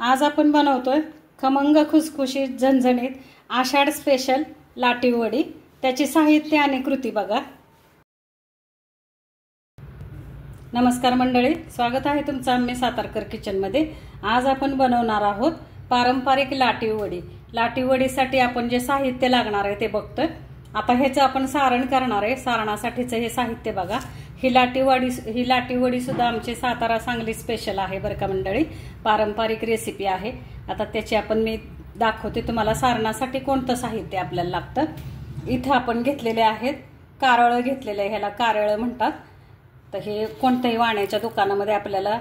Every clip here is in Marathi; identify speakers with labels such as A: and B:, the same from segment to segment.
A: आज आपण बनवतोय खमंग खुसखुशीत झणझणीत आषाढ स्पेशल लाटी वडी। त्याची साहित्य आणि कृती बघा। नमस्कार मंडळी, स्वागत आहे तुमचं आम्ही सातारकर किचन मध्ये। आज आपण बनवणार आहोत पारंपरिक लाटी वडी। लाटी वडीसाठी आपण जे साहित्य लागणार आहे ते बघतोय। आता ह्याचं आपण सारण करणार आहे। सारणासाठीचं हे साहित्य बघा। ही लाटी वडी सुद्धा आमची सातारा सांगली स्पेशल आहे बरं का मंडळी, पारंपरिक रेसिपी आहे। आता त्याची मी दाखवते तुम्हाला सारणासाठी कोणतं साहित्य आपल्याला लागतं। इथं आपण घेतलेले आहेत कारळ घेतलेले, ह्याला कारळ म्हणतात। तर हे कोणत्याही वाण्याच्या दुकानामध्ये आपल्याला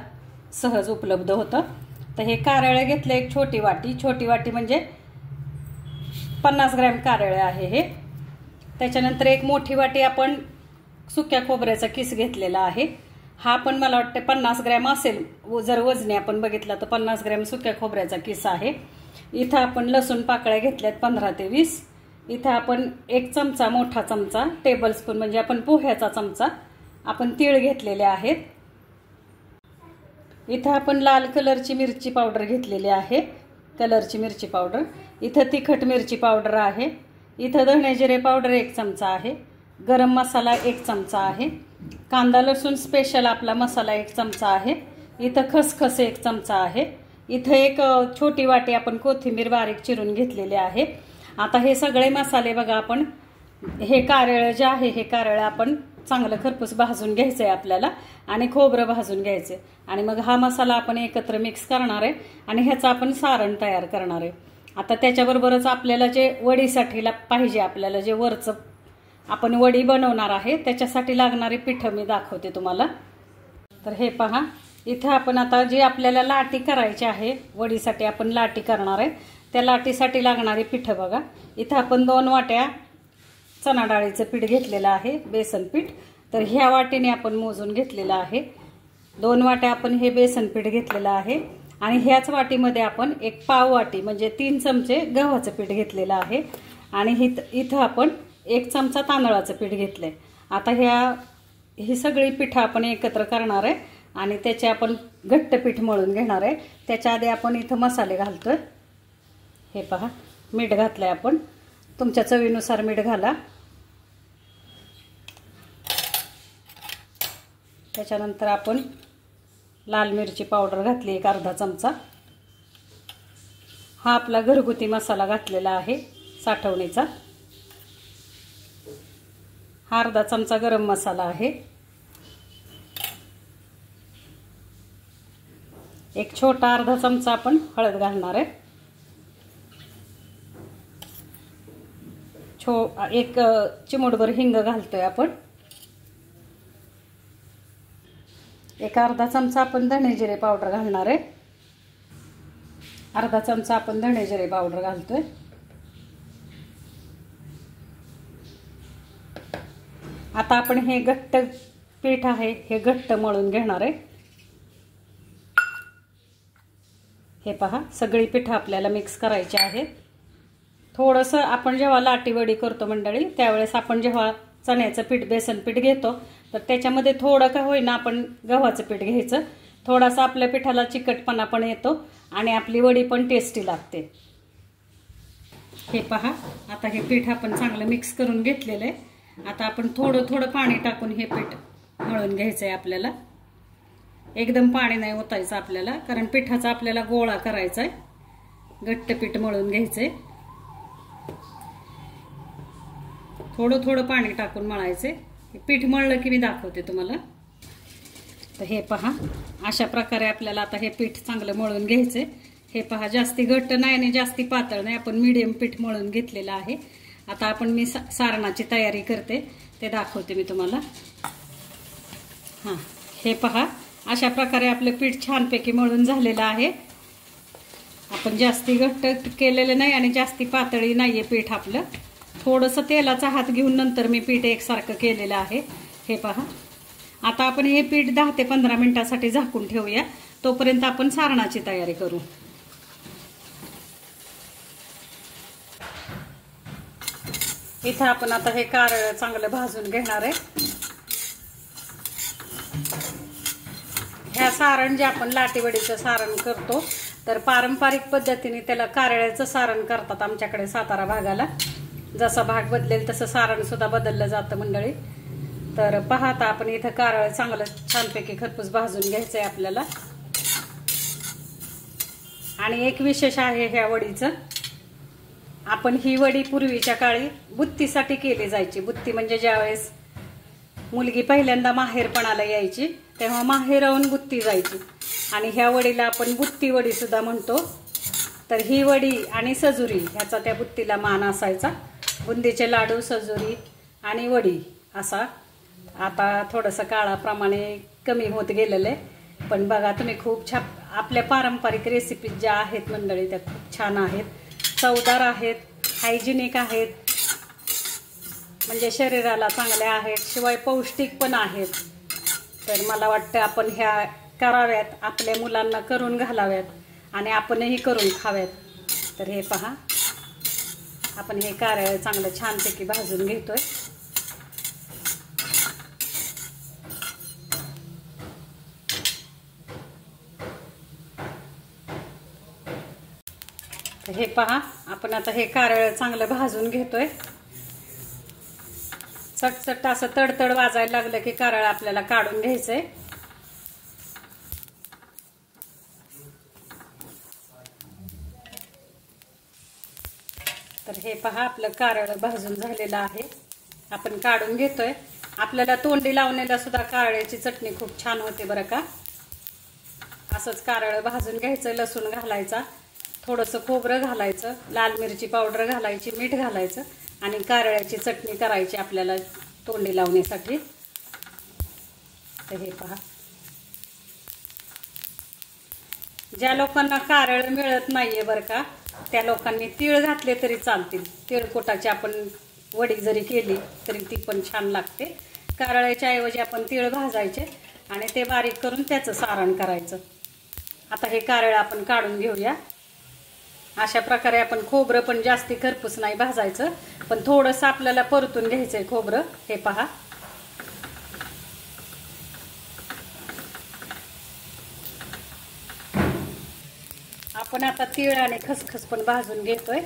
A: सहज उपलब्ध होतं। तर हे कारळ घेतले एक छोटी वाटी म्हणजे 50 ग्रॅम कारळ आहे हे। त्याच्यानंतर एक मोठी वाटी आपण सुक्या खोबऱ्याचा किस घेतलेला आहे। हा पण मला वाटतं 50 ग्रॅम असेल, जर वजनी आपण बघितला तर 50 ग्रॅम सुक्या खोबऱ्याचा किस आहे। इथं आपण लसूण पाकळ्या घेतल्यात 15 ते 20। इथं आपण एक चमचा, मोठा चमचा टेबल स्पून म्हणजे आपण पोह्याचा चमचा आपण तीळ घेतलेले आहेत। इथं आपण लाल कलरची मिरची पावडर घेतलेली आहे, कलरची मिरची पावडर। इथं तिखट मिरची पावडर आहे। इथं धणे जिरे पावडर 1 चमचा आहे। गरम मसाला 1 चमचा आहे। कांदा लसूण स्पेशल आपला मसाला 1 चमचा आहे। इथं खसखस 1 चमचा आहे। इथं एक छोटी वाटी आपण कोथिंबीर बारीक चिरून घेतलेली आहे। आता हे सगळे मसाले बघा, आपण हे कारळ जे आहे हे कारळ आपण चांगलं खरपूस भाजून घ्यायचं आहे आपल्याला, आणि खोबरं भाजून घ्यायचं। आणि मग हा मसाला आपण एकत्र मिक्स करणार आहे आणि ह्याचं आपण सारण तयार करणार आहे। आता त्याच्याबरोबरच आपल्याला जे वडीसाठी पाहिजे, आपल्याला जे वरचं आपण वडी बनवणार आहे त्याच्यासाठी लागणारे पीठ मी दाखवते तुम्हाला। तर हे पहा, इथं आपण आता जे आपल्याला लाटी करायची आहे, वडीसाठी आपण लाटी करणार आहे, त्या लाटीसाठी लागणारे पीठ बघा। इथं आपण 2 वाट्या चणा डाळीचं पीठ घेतलेलं आहे, बेसन पीठ। तर ह्या वाटीने आपण मोजून घेतलेलं आहे। 2 वाट्या आपण हे बेसन पीठ घेतलेलं आहे। आणि ह्याच वाटीमध्ये आपण एक पाव वाटी म्हणजे 3 चमचे गव्हाचं पीठ घेतलेलं आहे। आणि इथं आपण 1 चमचा तांदळाचं पीठ घेतलंय। आता ही सगळी पीठं आपण एकत्र करणार आहे आणि त्याचे आपण घट्ट पीठ मळून घेणार आहे। त्याच्या आधी आपण इथं मसाले घालतोय। हे पहा, मीठ घातलंय आपण, तुमच्या चवीनुसार मीठ घाला। त्याच्यानंतर आपण लाल मिरची पावडर घातली एक अर्धा चमचा। हा आपला घरगुती मसाला घातलेला आहे साठवणीचा। हा अर्धा चमचा गरम मसाला आहे। एक छोटा अर्धा चमचा आपण हळद घालणार आहे। एक चिमूटभर हिंग घालतोय आपण। एक अर्धा चमचा आपण धणे जिरे पावडर घालणार आहे। अर्धा चमचा आपण धणे जिरे पावडर घालतोय। आता आपण हे घट्ट पीठ आहे हे घट्ट मळून घेणार आहे। हे पहा, सगळी पीठ आपल्याला मिक्स करायची आहे। थोडंसं आपण जेव्हा लाटी वडी करतो मंडळी, त्यावेळेस आपण जेव्हा चण्याचं पीठ बेसन पीठ घेतो तर त्याच्यामध्ये थोडं का होईना आपण गव्हाचं पीठ घ्यायचं। थोडासा आपल्या पिठाला चिकटपणा पण येतो आणि आपली वडी पण टेस्टी लागते। हे पहा, आता हे पीठ आपण चांगलं मिक्स करून घेतलेलं आहे। आता आपण थोडं थोडं पाणी टाकून हे पीठ मळून घ्यायचं आहे आपल्याला। एकदम पाणी नाही ओतायचं आपल्याला, कारण पिठाचा आपल्याला गोळा करायचा आहे। घट्ट पीठ मळून घ्यायचंय, थोडं थोडं पाणी टाकून मळायचे। पीठ मळलं की मी दाखवते तुम्हाला। तर हे पहा, अशा प्रकारे आपल्याला आता हे पीठ चांगलं मळून घ्यायचंय। हे पहा, जास्ती घट्ट नाही आणि जास्ती पातळ नाही, आपण मीडियम पीठ मळून घेतलेलं आहे। आता मी सारणाची तयारी करते, ते दाखवते मी तुम्हाला। हां, हे पहा, अशा प्रकारे आपलं पीठ छानपैकी मळून झालेलं आहे। आपण जास्ती घट्ट केलेलं नाही आणि जास्ती पातळी नाहीये पीठ आपलं। थोडंसं तेलाचा हात घेऊन नंतर मी पीठ एकसारखं केलेलं आहे। हे पहा, आता आपण हे पीठ 10 ते 15 मिनिटांसाठी झाकून ठेवूया, तोपर्यंत आपण सारणाची तयारी करू। इथं आपण आता हे कारळ चांगलं भाजून घेणार आहे। ह्या सारण जे आपण लाटीवडीचं सारण करतो तर पारंपरिक पद्धतीने त्याला कारळ्याचं सारण करतात आमच्याकडे सातारा भागाला. जसा भाग बदलेल तसं सारण सुद्धा बदललं जातं मंडळी. तर पाहता आपण इथं कारळ चांगलं छानपैकी खरपूस भाजून घ्यायचंय आपल्याला. आणि एक विशेष आहे ह्या वडीचं, आपण ही वडी पूर्वीच्या काळी बुत्तीसाठी केली जायची. बुत्ती म्हणजे ज्यावेळेस मुलगी पहिल्यांदा माहेरपणाला यायची तेव्हा माहेरावून बुत्ती जायची, आणि ह्या वडीला आपण बुत्ती वडी सुद्धा म्हणतो. तर ही वडी आणि सजुरी ह्याचा त्या बुत्तीला मान असायचा. बुंदीचे लाडू, सजुरी आणि वडी असा. आता थोडंसं काळाप्रमाणे कमी होत गेलेलं आहे, पण बघा तुम्ही खूप छान आपल्या पारंपरिक रेसिपी ज्या आहेत मंडळी त्या खूप छान आहेत, चवदार आहेत, हायजिनिक आहेत, म्हणजे शरीराला चांगल्या आहेत, शिवाय पौष्टिक पण आहेत. तर मला वाटतं आपण ह्या कराव्यात, आपल्या मुलांना करून घालाव्यात आणि आपणही करून खाव्यात. तर हे पहा, आपण हे कारळ चांगलं छानपैकी भाजून घेतोय. हे पहा, आपण आता हे कारळ चांगलं भाजून घेतोय. चटचट असं तडतड वाजायला लागलं की कारळ आपल्याला काढून घ्यायचंय. तर हे पहा, आपलं कारळ भाजून झालेलं आहे, आपण काढून घेतोय. आपल्याला तोंडी लावण्याला सुद्धा कारळ्याची चटणी खूप छान होते बरं का. असंच कारळ भाजून घ्यायचं, लसूण घालायचा, थोडंसं खोबरं घालायचं, लाल मिरची पावडर घालायची, मीठ घालायचं आणि कारळ्याची चटणी करायची आपल्याला तोंडी लावण्यासाठी. तर हे पहा, ज्या लोकांना कारळ मिळत नाहीये बरं का, त्या लोकांनी तीळ घातले तरी चालतील. तिळकुटाची आपण वडी जरी केली तरी ती पण छान लागते. कारळ्याच्या ऐवजी आपण तीळ भाजायचे आणि ते बारीक करून त्याचं सारण करायचं. आता हे कारळ आपण काढून घेऊया. अशा प्रकारे आपण खोबरं पण जास्ती खरपूस नाही भाजायचं, पण थोडंसं आपल्याला परतून घ्यायचंय खोबरं. हे पहा, आपण आता तीळ आणि खसखस पण भाजून घेतोय.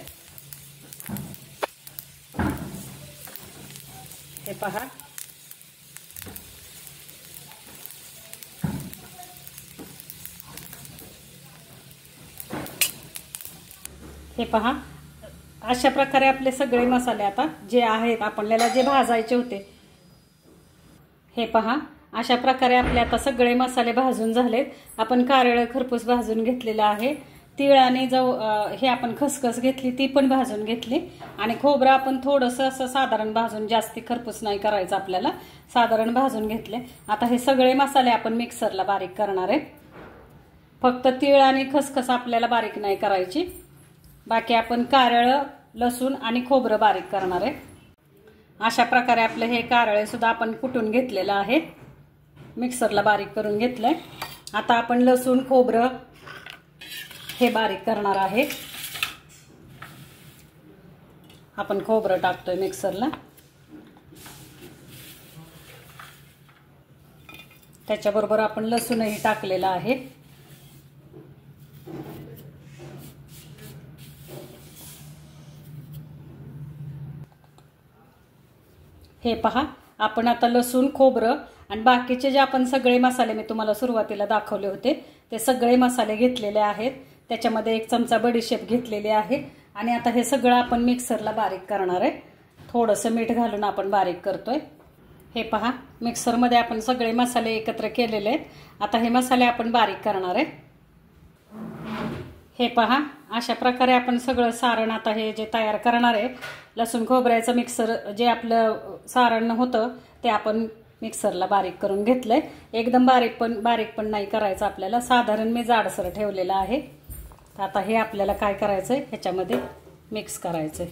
A: हे पहा, हे पहा, अशा प्रकारे आपले सगळे मसाले आता जे आहेत आपल्याला जे भाजायचे होते, हे पहा, अशा प्रकारे आपले आता सगळे मसाले भाजून झालेत. आपण कारळ खरपूस भाजून घेतलेलं आहे. तीळ आणि हे आपण खसखस घेतली ती पण भाजून घेतली, आणि खोबरं आपण थोडंसं असं साधारण भाजून, जास्ती खरपूस नाही करायचं आपल्याला, साधारण भाजून घेतले. आता हे सगळे मसाले आपण मिक्सरला बारीक करणार आहे. फक्त तीळ आणि खसखस आपल्याला बारीक नाही करायची, बाकी आपण कारळ, लसूण आणि खोबरं बारीक करणार आहे. अशा प्रकारे आपलं हे कारळे सुद्धा आपण कुटून घेतलेलं आहे, मिक्सरला बारीक करून घेतलंय. आता आपण लसूण, खोबरं हे बारीक करणार आहे. आपण खोबरं टाकतोय मिक्सरला, त्याच्याबरोबर आपण लसूणही टाकलेला आहे. हे पहा, आपण आता लसूण, खोबरं आणि बाकीचे जे आपण सगळे मसाले मी तुम्हाला सुरुवातीला दाखवले होते ते सगळे मसाले घेतलेले आहेत. त्याच्यामध्ये 1 चमचा बडीशेप घेतलेली आहे, आणि आता हे सगळं आपण मिक्सरला बारीक करणार आहे. थोडंसं मीठ घालून आपण बारीक करतोय. हे पहा, मिक्सरमध्ये आपण सगळे मसाले एकत्र केलेले आहेत. आता हे मसाले आपण बारीक करणार आहे. हे पहा, अशा प्रकारे आपण सगळं सारण आता हे जे तयार करणार आहे, लसूण खोबऱ्याचं मिक्सर जे आपलं सारण होतं ते आपण मिक्सरला बारीक करून घेतलंय. एकदम बारीक पण नाही करायचं आपल्याला, साधारण मी जाडसर ठेवलेलं आहे. तर आता हे आपल्याला काय करायचंय, ह्याच्यामध्ये मिक्स करायचंय.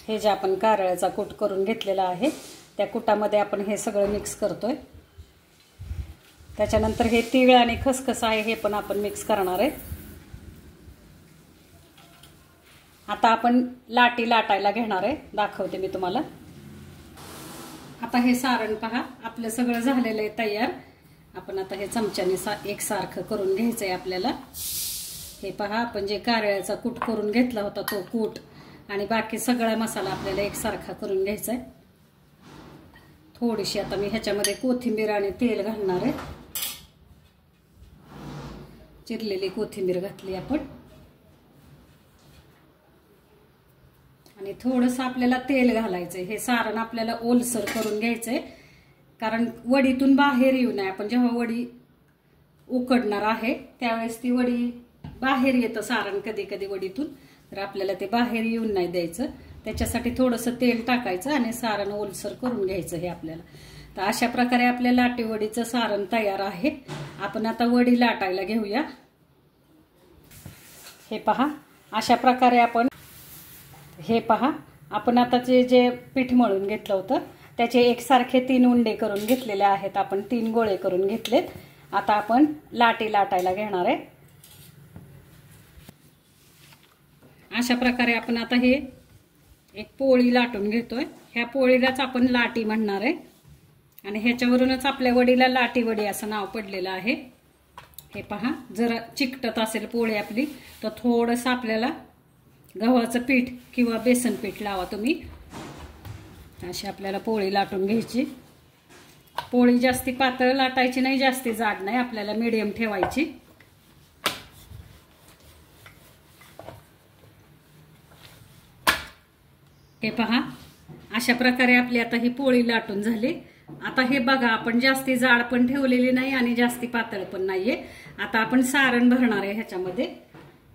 A: हे जे आपण कारळ्याचा कूट करून घेतलेला आहे त्या कुटामध्ये आपण हे सगळं मिक्स करतोय. त्याच्यानंतर हे तीळ आणि खसखस आहे हे पण आपण मिक्स करणार आहे. आता आपण लाटी लाटायला घेणार आहे, दाखवते मी तुम्हाला. आता हे सारण पहा, आपलं सगळं झालेलं आहे तयार. आपण आता हे चमच्याने एकसारखं करून घ्यायचं आहे आपल्याला। हे पहा, आपण जे कारळ्याचा कूट करून घेतला होता तो कूट आणि बाकी सगळा मसाला आपल्याला एकसारखा करून घ्यायचा आहे। थोडीशी आता मी ह्याच्यामध्ये कोथिंबीर आणि तेल घालणार आहे। चिरलेली कोथिंबीर घातली आपण आणि थोडंसं आपल्याला तेल घालायचंय। हे सारण आपल्याला ओलसर करून घ्यायचंय, कारण वडीतून बाहेर येऊ नये। आपण जेव्हा वडी उकडणार आहे त्यावेळेस ती वडी बाहेर येतं सारण कधी कधी वडीतून, तर आपल्याला ते बाहेर येऊन नाही द्यायचं। त्याच्यासाठी थोडंसं तेल टाकायचं आणि सारण ओलसर करून घ्यायचं हे आपल्याला। तर अशा प्रकारे आपल्या लाटी वडीचं सारण तयार आहे। आपण आता वडी लाटायला घेऊया। हे पहा, अशा प्रकारे आपण आता जे पीठ मळून घेतलं होतं त्याचे एकसारखे 3 उंडे करून घेतलेले आहेत। आपण 3 गोळे करून घेतलेत। आता आपण लाटी लाटायला घेणार आहे। अशा प्रकारे आपण आता हे एक पोळी लाटून घेतोय। ह्या पोळीलाच आपण लाटी म्हणणार आहे आणि ह्याच्यावरूनच आपल्या वडीला लाटी वडी असं नाव पडलेलं आहे। हे पहा, जर चिकटत असेल पोळी आपली तर थोडंसं आपल्याला गव्हाचं पीठ किंवा बेसन पीठ लावा तुम्ही। अशी आपल्याला पोळी लाटून घ्यायची। पोळी जास्ती पातळ लाटायची नाही, जास्ती जाड नाही, आपल्याला मीडियम ठेवायची। हे पहा, अशा प्रकारे आपली आता ही पोळी लाटून झाली। आता हे बघा, आपण जास्ती जाड पण ठेवलेली नाही आणि जास्ती पातळ पण नाहीये। आता आपण सारण भरणार आहे ह्याच्यामध्ये।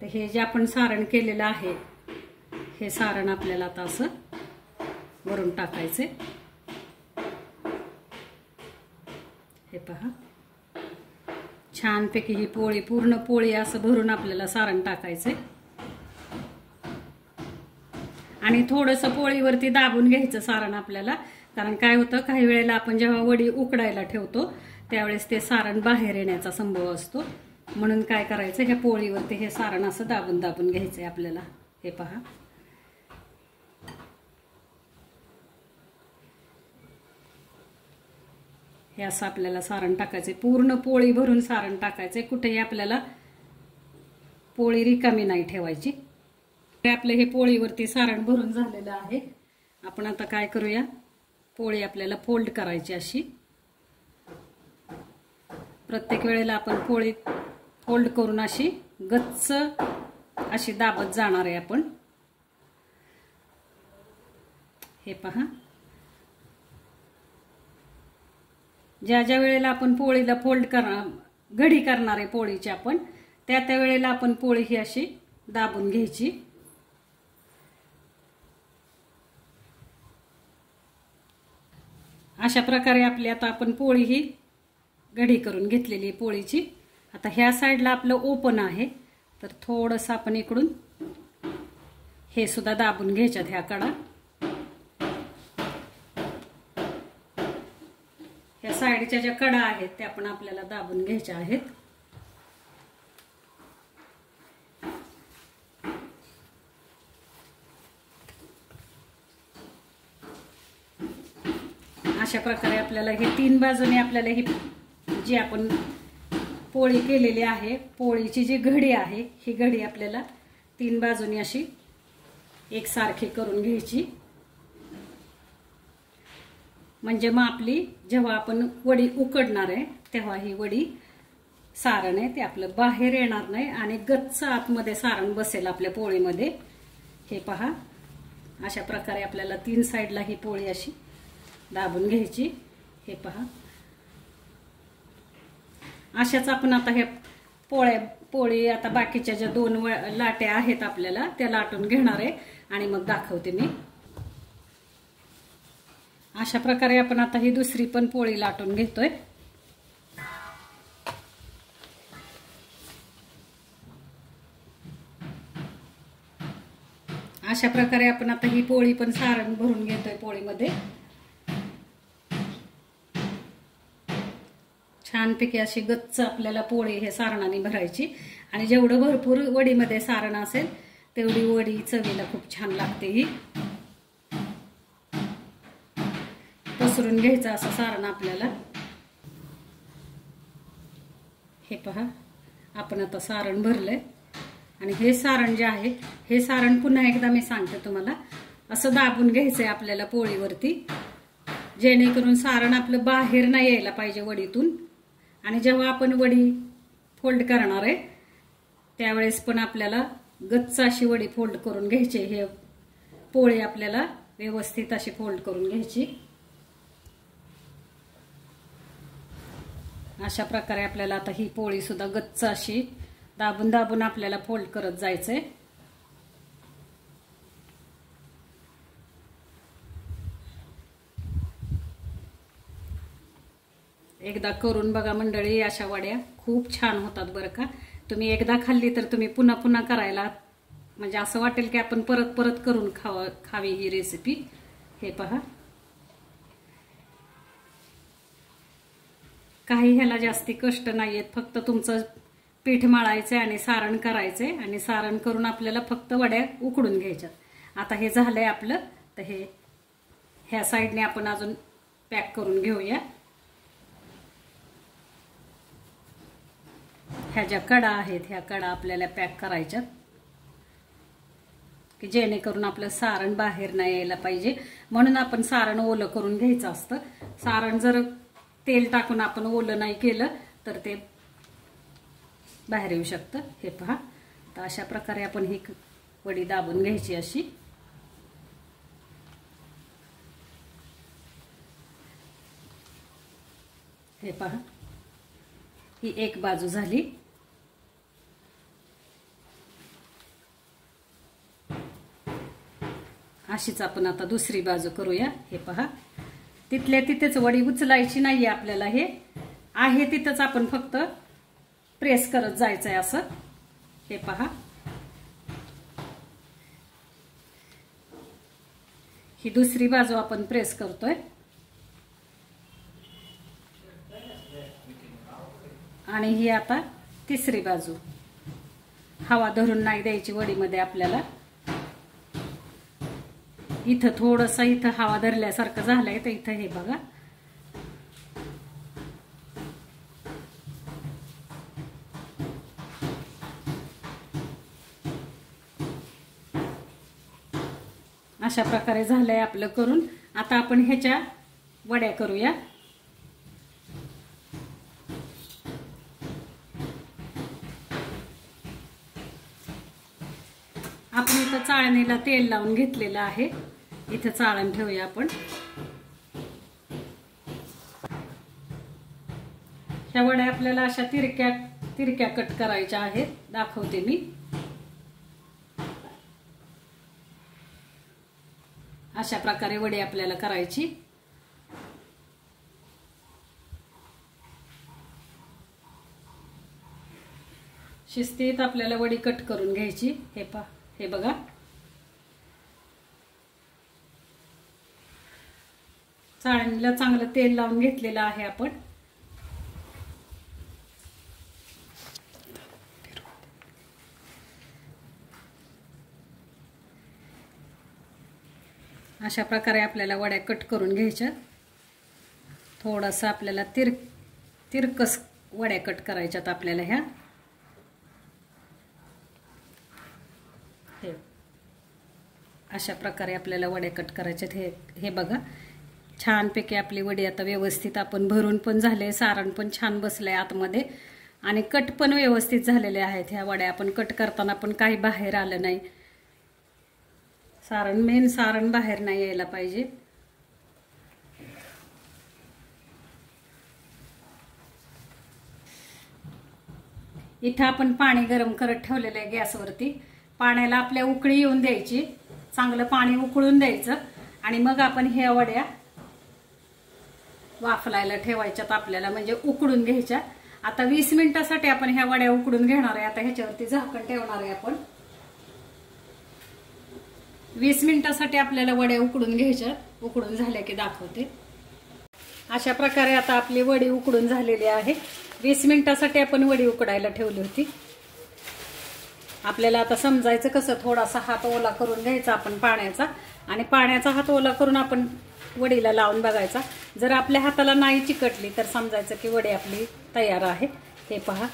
A: तर हे जे आपण सारण केलेलं आहे हे सारण आपल्याला आता असं वरून टाकायचे। हे पहा, छानपैकी ही पोळी, पूर्ण पोळी असं भरून आपल्याला सारण टाकायचे आणि थोडंसं पोळीवरती दाबून घ्यायचं सारण आपल्याला। कारण काय होतं, काही वेळेला आपण जेव्हा वडी उकडायला ठेवतो त्यावेळेस ते सारण बाहेर येण्याचा संभव असतो, म्हणून काय करायचं, ह्या पोळीवरती हे सारण असं दाबून दाबून घ्यायचंय आपल्याला। हे पहा, हे असं आपल्याला सारण टाकायचंय। पूर्ण पोळी भरून सारण टाकायचंय, कुठेही आपल्याला पोळी रिकामी नाही ठेवायची। आपलं हे पोळीवरती सारण भरून झालेलं आहे। आपण आता काय करूया, पोळी आपल्याला फोल्ड करायची अशी। प्रत्येक वेळेला आपण पोळी फोल्ड करून अशी गच्च अशी दाबत जाणार आहे आपण। हे पहा, ज्या ज्या वेळेला आपण पोळीला घडी करणार आहे पोळीची आपण, त्या वेळेला आपण पोळी ही अशी दाबून घ्यायची। अशा प्रकारे आपली आता आपण पोळी ही घडी करून घेतलेली पोळीची। आता ह्या साईडला आपलं ओपन आहे, तर थोडंसं आपण इकडून हे सुद्धा दाबून घ्यायच्यात ह्या कडा। ह्या साईडच्या ज्या कडा आहेत त्या आपण आपल्याला दाबून घ्यायच्या आहेत। अशा प्रकारे आपल्याला हे 3 बाजूने आपल्याला ही जी आपण पोळी केलेली आहे, पोळीची जी घडी आहे, ही घडी आपल्याला 3 बाजूने अशी एकसारखी करून घ्यायची। म्हणजे मग आपली जेव्हा आपण वडी उकडणार आहे तेव्हा ही वडी सारण आहे ते आपलं बाहेर येणार नाही आणि गच्च आतमध्ये सारण बसेल आपल्या पोळीमध्ये। हे पहा, अशा प्रकारे आपल्याला 3 साईडला ही पोळी अशी दाबून घ्यायची। हे पहा, अशाच आपण आता हे पोळी आता बाकीच्या ज्या 2 लाट्या आहेत आपल्याला त्या लाटून घेणार आहे आणि मग दाखवते मी। अशा प्रकारे आपण आता ही दुसरी पण पोळी लाटून घेतोय। अशा प्रकारे आपण आता ही पोळी पण सारण भरून घेतोय पोळीमध्ये। छानपैकी अशी गच्च आपल्याला पोळी हे सारणाने भरायची आणि जेवढं भरपूर वडीमध्ये सारण असेल तेवढी वडी चवीला खूप छान लागते। ही पसरून घ्यायचं असं सारण आपल्याला। हे पहा, आपण आता सारण भरलंय आणि हे सारण जे आहे हे सारण पुन्हा एकदा मी सांगते तुम्हाला, असं दाबून घ्यायचंय आपल्याला पोळीवरती, जेणेकरून सारण आपलं बाहेर नाही यायला पाहिजे वडीतून. आणि जेव्हा आपण वडी फोल्ड करणार आहे त्यावेळेस पण आपल्याला गच्च अशी वडी फोल्ड करून घ्यायची. हे पोळी आपल्याला व्यवस्थित अशी फोल्ड करून घ्यायची. अशा प्रकारे आपल्याला आता ही पोळी सुद्धा गच्च अशी दाबून दाबून आपल्याला फोल्ड करत जायचंय. एकदा करून बघा मंडळी, अशा वड्या खूप छान होतात बरं का. तुम्ही एकदा खाल्ली तर तुम्ही पुन्हा पुन्हा करायला म्हणजे असं वाटेल की आपण परत परत करून खावी ही रेसिपी. हे पहा, काही ह्याला जास्ती कष्ट नाहीयेत, फक्त तुमचं पीठ मळायचंय आणि सारण करायचंय आणि सारण करून आपल्याला फक्त वड्या उकडून घ्यायच्या. आता हे झालंय आपलं, तर हे ह्या साईडने आपण अजून पॅक करून घेऊया. ह्या ज्या कडा आहेत ह्या कडा आपल्याला पॅक करायच्या की जेणेकरून आपलं सारण बाहेर नाही यायला पाहिजे, म्हणून आपण सारण ओलं करून घ्यायचं असतं. सारण जर तेल टाकून आपण ओलं नाही केलं तर ते बाहेर येऊ शकतं. हे पहा, तर अशा प्रकारे आपण ही वडी दाबून घ्यायची अशी. हे पहा, ही एक बाजू झाली. अशीच आपण आता दुसरी बाजू करूया. हे पहा, तिथल्या तिथेच वडी उचलायची नाहीये आपल्याला, हे आहे तिथंच आपण फक्त प्रेस करत जायचंय असं. हे पहा, ही दुसरी बाजू आपण प्रेस करतोय आणि ही आता तिसरी बाजू. हवा धरून नाही द्यायची वडीमध्ये आपल्याला. इथं थोडंसं इथं हवा धरल्यासारखं झालंय तर इथं हे बघा, अशा प्रकारे झालंय आपलं करून. आता आपण ह्याच्या वड्या करूया. आपण इथं चाळणीला तेल लावून घेतलेलं आहे, इथं चाळण ठेवूया आपण. ह्या वड्या आपल्याला अशा तिरक्या तिरक्या कट करायच्या आहेत, दाखवते मी. अशा प्रकारे वडी आपल्याला करायची. शिस्तीत आपल्याला वडी कट करून घ्यायची. हे पहा, हे बघा, चाळणीला चांगलं तेल लावून घेतलेलं आहे आपण. अशा प्रकारे आपल्याला वड्या कट करून घ्यायच्या. थोडंसं आपल्याला तिरकस वड्या कट करायच्यात आपल्याला ह्या. अशा प्रकारे आपल्याला वड्या कट करायच्यात. हे बघा, छानपैकी आपली वडी आता व्यवस्थित आपण भरून पण झाले, सारण पण छान बसलंय आतमध्ये आणि कट पण व्यवस्थित झालेले आहेत. ह्या वड्या आपण कट करताना पण काही बाहेर आलं नाही. मेन सारण बाहेर नाही यायला पाहिजे. इथं आपण पाणी गरम करत ठेवलेलं आहे गॅसवरती. पाण्याला आपल्या उकळी येऊन द्यायची, चांगलं पाणी उकळून द्यायचं आणि मग आपण ह्या वड्या वाफलायला ठेवायच्यात आपल्याला, म्हणजे उकडून घ्यायच्या. आता 20 मिनिटासाठी आपण ह्या वड्या उकडून घेणार आहे. आता ह्याच्यावरती झाकण ठेवणार आहे आपण. 20 मिनिटासाठी आपल्याला वड्या उकडून घ्यायच्या. उकडून झाल्या की दाखवते. अशा प्रकारे आता आपली वडी उकडून झालेली आहे. 20 मिनिटासाठी आपण वडी उकडायला ठेवली होती. आपल्याला आता समजायचं कसं, थोडासा हात ओला करून घ्यायचा आपण पाण्याचा आणि पाण्याचा हात ओला करून आपण वडीला लावून बघायचा. जर आपल्या हाताला नाही चिकटली तर समजायचं की वडी आपली तयार आहे. हे पहा,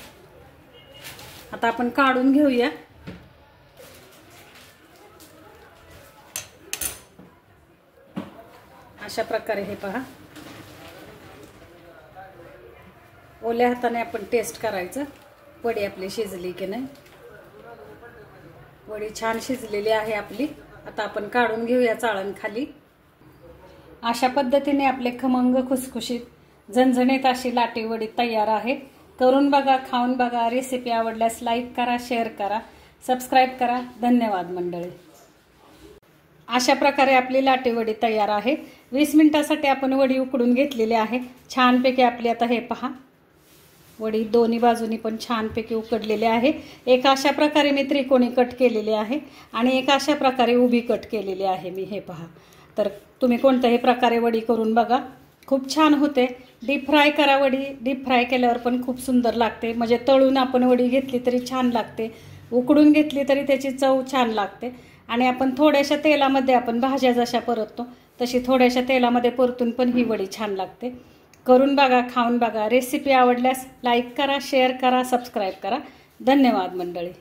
A: आता आपण काढून घेऊया। अशा प्रकारे हे पहा, ओल्या हाताने आपण टेस्ट करायचं वडी आपली शिजली की नाही। वडी छान शिजलेली आहे आपली। आता आपण काढून घेऊया चाळण खाली। अशा पद्धतीने आपले खमंग खुसखुशीत झणझणीत अशी लाटी वडी तयार आहे। करून बघा, खाऊन बघा। रेसिपी आवडल्यास लाईक करा, शेअर करा, सबस्क्राईब करा। धन्यवाद मंडळी। अशा प्रकारे आपली लाटी वडी तयार आहे। 20 मिनिटांसाठी आपण वडी उकडून घेतलेली आहे। छानपैकी आपली आता हे पहा, वडी दोन्ही बाजूनी पण छानपैकी उकडलेली आहे। एक अशा प्रकारे मी त्रिकोणी कट केलेली आहे आणि एक अशा प्रकारे उभी कट केलेली आहे मी, हे पहा। तर तुम्ही कोणत्याही प्रकारे वडी करून बघा, खूप छान होते। डीप फ्राय करा वडी, डीप फ्राय केल्यावर पण खूप सुंदर लागते। म्हणजे तळून आपण वडी घेतली तरी छान लागते, उकडून घेतली तरी त्याची चव छान लागते। आणि आपण थोड्याशा तेलामध्ये आपण भाज्या जशा परततो तशी थोड्याशा तेलामध्ये परतून पण ही वडी छान लागते। करून बघा, खाऊन बघा। रेसिपी आवडल्यास लाईक करा, शेअर करा, सबस्क्राईब करा। धन्यवाद मंडळी।